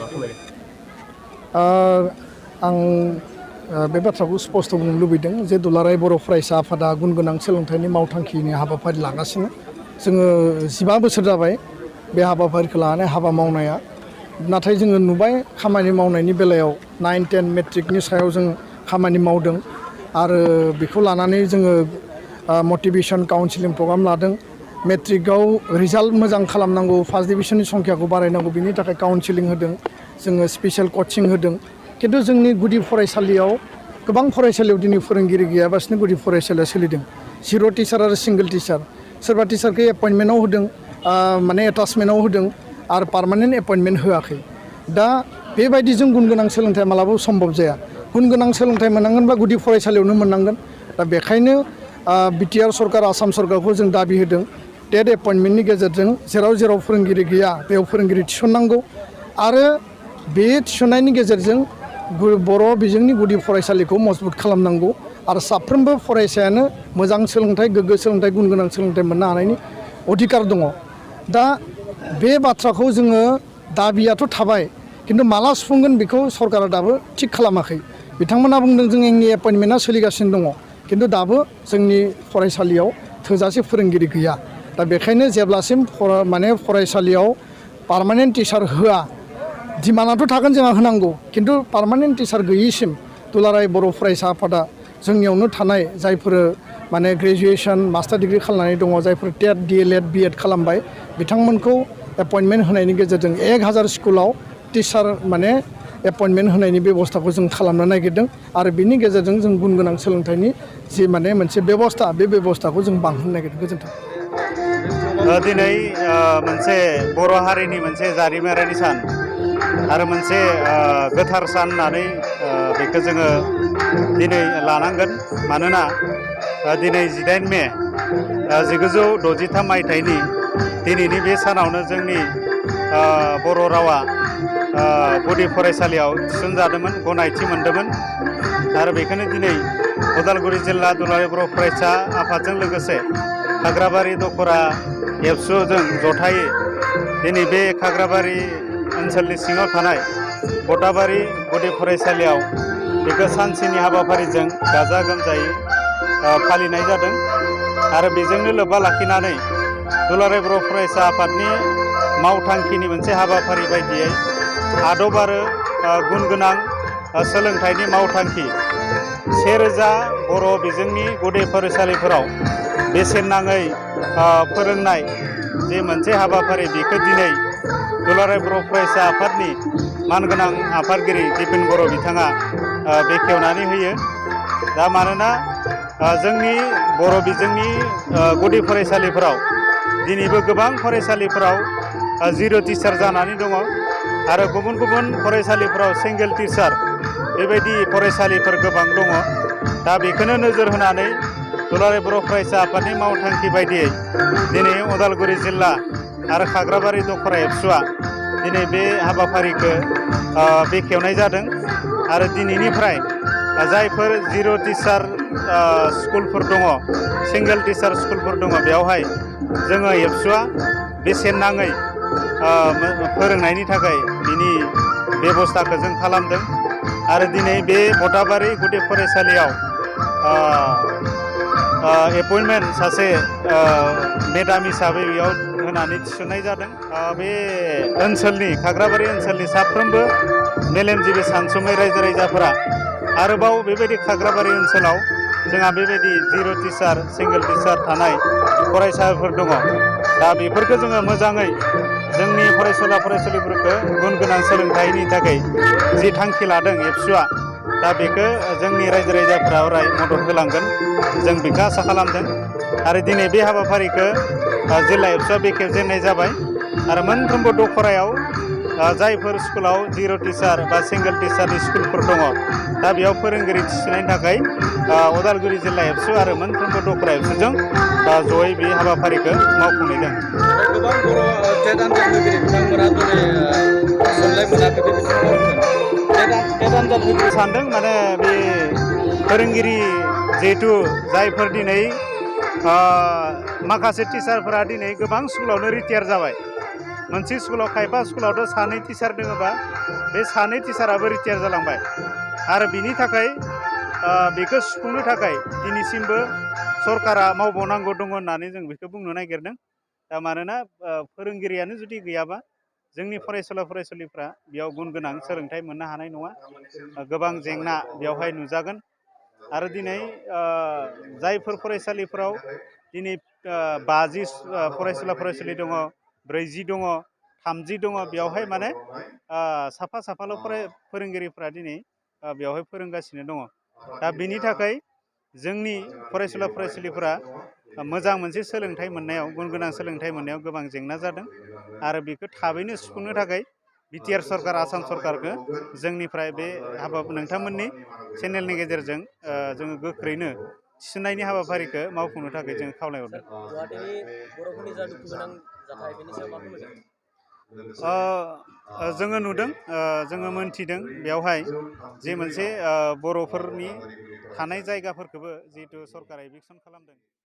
मा फोरमायगोन? आं बे बाथ्राखौ स्पष्ट बुंनो लुबैदों जे दुलाराय बर' फरायसा आफादा गुन गोनां सोलोंथाइनि मावथांखिनि हाबाफारि लागासिनो जोङो 15 बोसोर जाबाय बे हाबाफारिखौ लानानै हाबा मावनाया नाथाय जोङो नुबाय खामानि मावनायनि बेलायाव 9, 10 मेट्रिकनि सायाव जों खामानि मावदों आरो बेखौ लानानै जोङो मटिभेसन काउन्सिलिं प्रग्राम लादों मेट्रिकआव रिजाल्ट मोजां खालामनांगौ फार्स्ट डिभिजननि संख्याखौ बारायनांगौ बिनि थाखाय काउन्सिलिं होदों जोङो स्पेशल कचिं होदों किन्तु जोंनि गुदि फरायसालियाव गोबां फरायसालियाव दिनै फोरोंगिरि गैयाबासिनो गुदि फरायसालिया सोलिदों जिर' टिचार आरो सिंगल टिचार सोरबा टिचारखौ एपइन्टमेन्टआव होदों माने एटाचमेन्टआव होदों आरो पार्मानेन्ट एपइन्टमेन्ट होआखै दा बेबायदिजों गुन गोनां सोलोंथाइ मालाबाबो सम्भब जाया गुन गोनां सोलोंथाइ मोननांगोनब्ला गुदि फरायसालियावनो मोननांगोन दा बेखायनो बिटिआर सरकार आसाम सरकारखौ जों दाबि होदों टेट एपइन्टमेन्टनि गेजेरजों जेराव जेराव फोरोंगिरि गैया बेयाव फोरोंगिरि थिसननांगौ आरो बे थिसननायनि गेजेरजों बर' बिजोंनि गुदि फरायसालिखौ मजबुत खालामनांगौ आरो साफ्रोमबो फरायसायानो मोजां सोलोंथाइ गोग्गो सोलोंथाइ गुन गोनां सोलोंथाइ मोननो हानायनि अधिकार दङ दा बे बाथ्राखौ जोङो दाबियाथ' थाबाय किन्तु माला सुफुंगोन बेखौ सरकारा दाबो थिग खालामाखै बिथांमोना बुंदों जोंनि एपइन्टमेन्टआ सोलिगासिनो दङ किन्तु दाबो जोंनि फरायसालियाव थोजासे फोरोंगिरि गैया दा बेखायनो जेब्लासिम फरायसालियाव पार्मानेन्ट टिचार होआ डिमान्डआथ' थागोन जोंहा होनांगौ किन्तु पार्मानेन्ट टिचार गैयिसिम दुलाराय बर' फरायसा आफादा जोंनियावनो थानाय जायफोर ग्रेजुवेसन मास्टार डिग्री खालामनानै दङ जायफोर टेट DLED BEd खालामबाय बिथांमोनखौ एपइन्टमेन्ट होनायनि गेजेरजों 1000 स्कुलाव टिचार एपइन्टमेन्ट होनायनि बेबस्थाखौ जों खालामनो नागिरदों आरो बिनि गेजेरजों जों गुन गोनां सोलोंथाइनि जि मोनसे बेबस्था बे बेबस्थाखौ जों बांहोनो नागिरदों गोजोन्थों। दिनै मोनसे बर' हारिनि मोनसे जारिमिनारि सान आरो मोनसे गोथार सान होननानै बेखौ जोङो दिनै लानांगोन मानोना दिनै 18 मे 1963 मायथाइनि दिनैनि बे सानावनो जोंनि बर' रावा गुदि फरायसालियाव थिसनजादोंमोन गनायथि मोनदोंमोन आरो बेखौनो दिनै उदालगुरि जिल्ला दुलाराय बर' फरायसा आफादजों लोगोसे खाग्राबारि दखरा एबसुजों जथायै दिनै बे खाग्राबारि ओनसोलनि सिङाव थानाय बटाबारि गुदि फरायसालियाव बेखौ सानसेनि हाबाफारिजों गाजा गोमजायै फालिनाय जादों आरो बेजोंनो लोब्बा लाखिनानै दुलाराय बर' फरायसा आफादनि मावथांखिनि मोनसे हाबाफारि बायदियै आदब आरो गुन गोनां सोलोंथाइनि मावथांखि 1000 बर' बिजोंनि गुदि फरायसालिफोराव बेसेन नाङै फोरोंनाय जे मोनसे हाबाफारि बेखौ दिनै दुलाराय बर' फरायसा आफादनि मानगोनां आफादगिरि दिपेन बर' बिथाङा बेखेवनानै होयो दा मानोना जोंनि बर' बिजोंनि गुदि फरायसालिफोराव दिनैबो गोबां फरायसालिफोराव जिर' टिचार जानानै दङ आरो गुबुन गुबुन फरायसालिफोराव सिंगेल टिचार बेबायदि फरायसालिफोर गोबां दङ दा बेखौनो नोजोर होनानै दुलाराय बर' फरायसा आफादनि मावथांखि बायदियै दिनै उदालगुरि जिल्ला आरो खाग्राबारि दखरा एबसुआ दिनै बे हाबाफारिखौ बेखेवनाय जादों आरो दिनैनिफ्राय जायफोर जिर' टिचार स्कुलफोर दङ सिंगेल टिचार स्कुलफोर दङ बेयावहाय जोङो एबसुआ बेसेन नाङै फोरोंनायनि थाखाय बिनि बेबस्थाखौ जों खालामदों आरो दिनै बे बटाबारि गुदि फरायसालियाव एपइन्टमेन्ट सासे मेडाम हिसाबै बेयाव होनानै थिसननाय जादों बे ओनसोलनि खाग्राबारि ओनसोलनि साफ्रोमबो मेलेमजिबि सानसुमै रायजो राजाफोरा आरोबाव बेबायदि खाग्राबारि ओनसोलाव जोंहा बेबायदि जिर' टिचार सिंगेल टिचार थानाय फरायसालिफोर दङ दा बेफोरखौ जोङो मोजाङै जोंनि फरायसुला फरायसुलिफोरखौ गुन गोनां सोलोंथाइनि थाखाय जि थांखि लादों एबसुआ दा बेखौ जोंनि रायजो राजाफोरा अराय मदद होलांगोन जों बेखौ आसा खालामदों आरो दिनै बे हाबाफारिखौ जिल्ला एबसुआ बेखेवजेननाय जाबाय आरो मोनफ्रोमबो दखरायाव जायफोर स्कुलाव जिर' टिचार बा सिंगेल टिचारनि स्कुलफोर दङ दा बेयाव फोरोंगिरि थिसननायनि थाखाय उदालगुरि जिल्ला एबसु आरो मोनफ्रोमबो दखरा एबसुजों जयै बे हाबाफारिखौ मावफुंनाय जादों। गोबां बर' टेट आनजाद होगिरि बिथांमोना दिनै थिसननाय मोनाखै बे बिथिङाव टेट आनजाद होगिरि सानदों माने बे फोरोंगिरि जिहेथु जायफोर दिनै माखासे टिचारफोरा दिनै गोबां स्कुलावनो रिटायार जाबाय मोनसे स्कुलाव खायफा स्कुलावथ' सानै टिचार दङबा बे सानै टिचाराबो रिटायार जालांबाय आरो बिनि थाखाय बेखौ सुफुंनो थाखाय दिनैसिमबो सरकारा मावबावनांगौ दङ होननानै जों बेखौ बुंनो नागिरदों। दा मानोना फोरोंगिरियानो जुदि गैयाबा जोंनि फरायसुला फरायसुलिफ्रा बेयाव गुन गोनां सोलोंथाइ मोननो हानाय नङा। गोबां जेंना बेवहाय नुजागोन आरो दिनै जायफोर फरायसालिफोराव दिनै 50 फरायसुला फरायसुलि दङ, 40 दङ, 30 दङ, बेवहाय माने साफा साफाल' फोरोंगिरिफ्रा दिनै बेवहाय फोरोंगासिनो दङ। दा बेनि थाखाय जोंनि फरायसुला फरायसुलिफोरा मोजां मोनसे सोलोंथाइ मोननायाव, गुन गोनां सोलोंथाइ मोननायाव गोबां जेंना जादों आरो बेखौ थाबैनो सुफुंनो थाखाय बिटिआर सरकार, आसाम सरकारखौ जोंनिफ्राय बे नोंथांमोननि चेनेलनि गेजेरजों जोङो गोख्रैनो थिसननायनि हाबाफारिखौ मावफुंनो थाखाय जों खावलायहरदों। गुवाहाटीनि बर'फोरनि जा दुखु गोनां जाथाय बेनि सायाव मा फोरमायगोन? जोङो नुदों, जोङो मोनथिदों बेवहाय जे मोनसे बर'फोरनि थानाय जायगाफोरखौबो जिहेतु सरकारा एभिक्सन खालामदों।